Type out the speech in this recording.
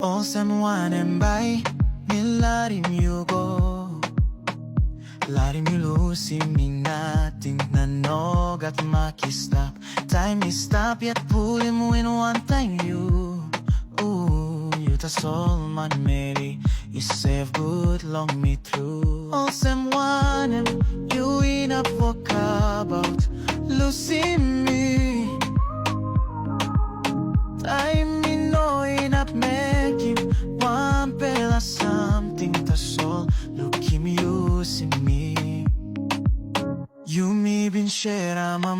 Olsem Wanem bay nilarim yugo Larim yulusimin natin nanog at makistap Time is stop yet pulim win one time you You tas all man meri You save good long me through Olsem Wanem you in up for about Lucy me Time me no in up making One pela something tas all Look him using me You me bin share my